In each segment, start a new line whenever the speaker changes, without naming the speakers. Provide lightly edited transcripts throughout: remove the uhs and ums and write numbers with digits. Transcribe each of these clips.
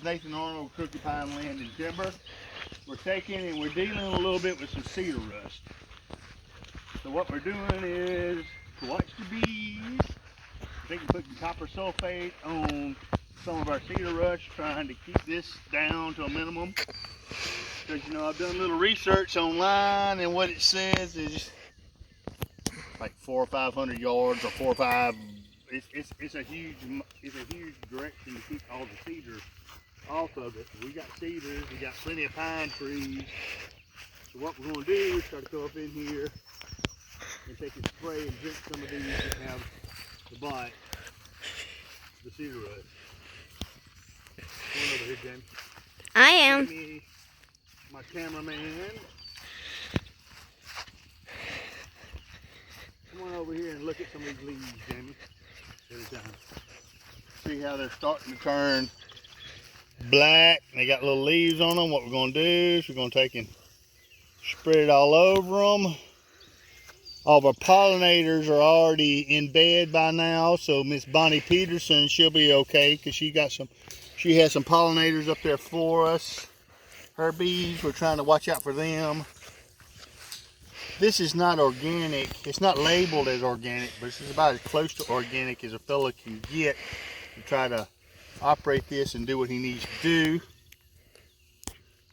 Nathan Arnold Cookie Pine Land and Timber. We're taking and we're dealing a little bit with some cedar rust. So what we're doing is to watch the bees. They can put copper sulfate on some of our cedar rust, trying to keep this down to a minimum. Because, you know, I've done a little research online, and what it says is like 400 or 500 yards or 4 or 5. It's a huge direction to keep all the cedar off of it. We got cedars, we got plenty of pine trees. So what we're going to do is try to come up in here and take a spray and drink some of these that have the bite, the cedar rust. Come on over here, Jamie.
I am.
Jamie, my cameraman. Come on over here and look at some of these leaves, Jamie. See how they're starting to turn black. They got little leaves on them. What we're going to do is we're going to take and spread it all over them. All of our pollinators are already in bed by now, so Miss Bonnie Peterson, she'll be okay because she has some pollinators up there for us. Her bees, we're trying to watch out for them. This is not organic. It's not labeled as organic, but this is about as close to organic as a fella can get to try to operate this and do what he needs to do.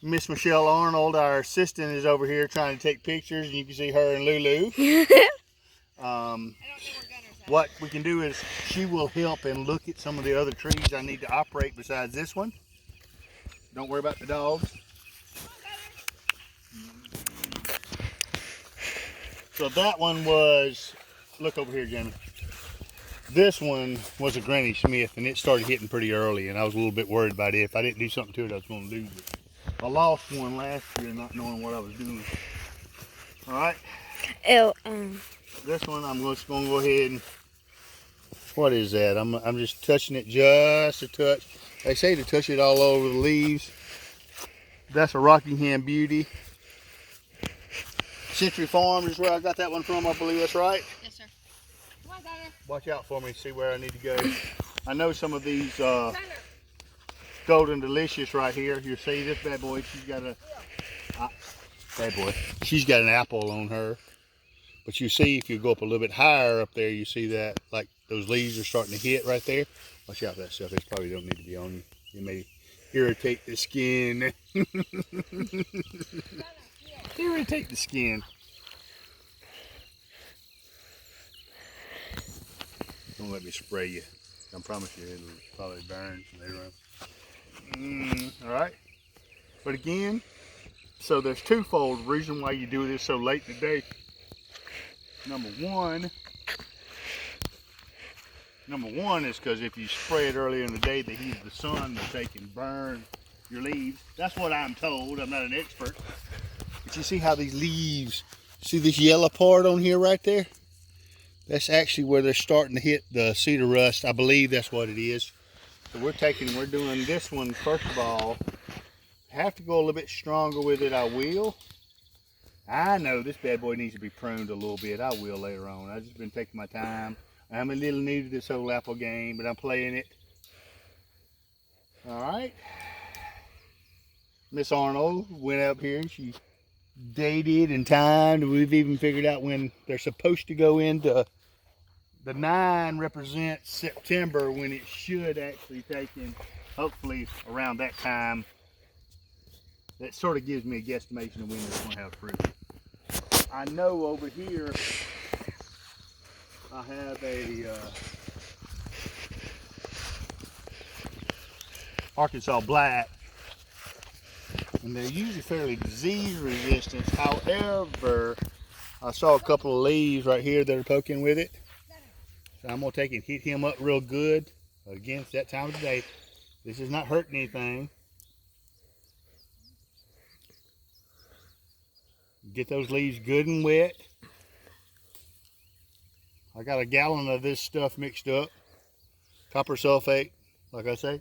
Miss Michelle Arnold, our assistant, is over here trying to take pictures, and you can see her and Lulu. What we can do is she will help and look at some of the other trees I need to operate besides this one. Don't worry about the dogs. So that one was, look over here, Jamie. This one was a Granny Smith, and it started hitting pretty early, and I was a little bit worried about it. If I didn't do something to it, I was going to lose it. I lost one last year not knowing what I was doing. All right. This one I'm just going to go ahead and, what is that? I'm just touching it just a touch. They say to touch it all over the leaves. That's a Rockingham Beauty. Century Farms is where I got that one from. I believe that's right.
Yes, sir. Come on, Cedar.
Watch out for me, see where I need to go. I know some of these Golden Delicious right here. You see this bad boy, she's got a bad boy. She's got an apple on her. But you see, if you go up a little bit higher up there, you see that like those leaves are starting to hit right there. Watch out for that stuff. It probably don't need to be on you. It may irritate the skin. Irritate the skin. Don't let me spray you. I promise you it'll probably burn later on. All right. But again, so there's twofold reason why you do this so late in the day. Number one is because if you spray it earlier in the day, the heat of the sun will take and burn your leaves. That's what I'm told. I'm not an expert. But you see how these leaves, see this yellow part on here right there? That's actually where they're starting to hit the cedar rust. I believe that's what it is. So we're doing this one first of all. Have to go a little bit stronger with it, I will. I know this bad boy needs to be pruned a little bit. I will later on. I've just been taking my time. I'm a little new to this whole apple game, but I'm playing it. All right. Miss Arnold went up here. She dated and timed. We've even figured out when they're supposed to go into the 9 represents September, when it should actually take in, hopefully around that time. That sort of gives me a guesstimation of when it's going to have fruit. I know over here I have a Arkansas Black, and they're usually fairly disease resistant. However, I saw a couple of leaves right here that are poking with it. So I'm going to take and hit him up real good. Again, it's that time of the day. This is not hurting anything. Get those leaves good and wet. I got a gallon of this stuff mixed up. Copper sulfate, like I say.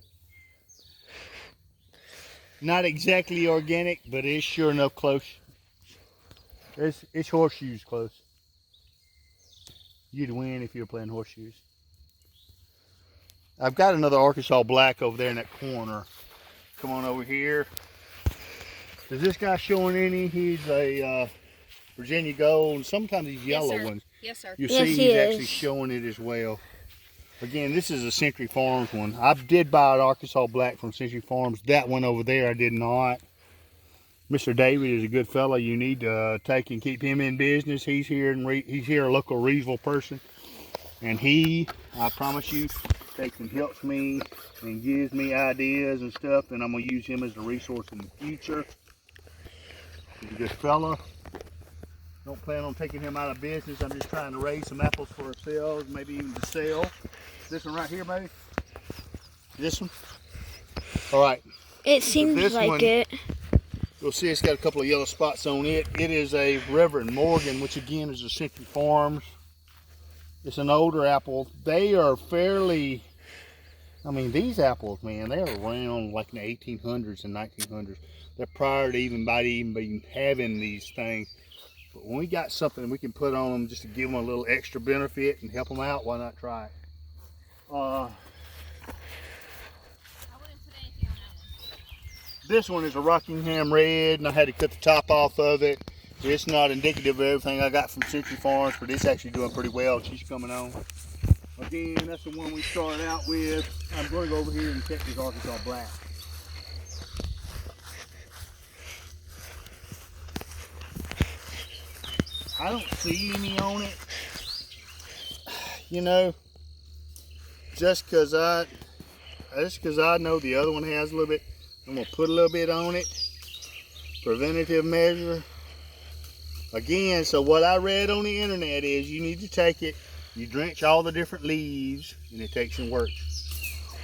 Not exactly organic, but it's sure enough close. It's horseshoes close. You'd win if you were playing horseshoes. I've got another Arkansas Black over there in that corner. come on over here. Is this guy showing any? He's a Virginia Gold, and sometimes these yellow ones.
Yes, sir.
You
Yes,
see he's actually showing it as well. Again, this is a Century Farms one. I did buy an Arkansas Black from Century Farms. That one over there I did not. Mr. David is a good fellow. You need to take and keep him in business. He's here, and he's here, a local Reevesville person. And he, I promise you, takes and helps me and gives me ideas and stuff. And I'm going to use him as a resource in the future. He's a good fella. Don't plan on taking him out of business. I'm just trying to raise some apples for ourselves, maybe even to sell. This one right here, baby. This one. All right.
It seems like it.
You'll see it's got a couple of yellow spots on it. It is a Reverend Morgan, which again is a Century Farms. It's an older apple. They are fairly, I mean, these apples, man, they're around like in the 1800s and 1900s. They're prior to anybody even having these things. But when we got something we can put on them just to give them a little extra benefit and help them out, why not try it? I wouldn't put anything on that one. This one is a Rockingham Red, and I had to cut the top off of it. It's not indicative of everything I got from Century Farms, but it's actually doing pretty well. She's coming on. Again, that's the one we started out with. I'm going to go over here and check this Arkansas Black. I don't see any on it. You know, just cause I know the other one has a little bit, I'm gonna put a little bit on it. Preventative measure. Again, so what I read on the internet is you need to take it, you drench all the different leaves, and it takes some work.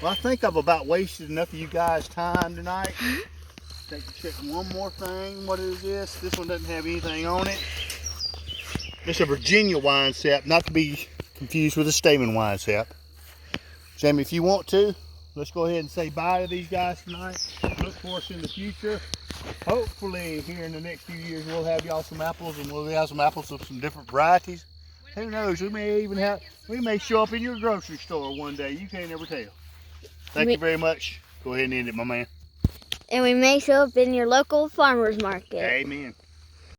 Well, I think I've about wasted enough of you guys' time tonight. Take a check one more thing. What is this? This one doesn't have anything on it. It's a Virginia wine sap, not to be confused with a Stamen wine sap. Jamie, if you want to, let's go ahead and say bye to these guys tonight. Look for us in the future. Hopefully, here in the next few years, we'll have y'all some apples, and we'll have some apples of some different varieties. Who knows? We may show up in your grocery store one day. You can't ever tell. Thank you very much. Go ahead and end it, my man.
And we may show up in your local farmer's market.
Amen.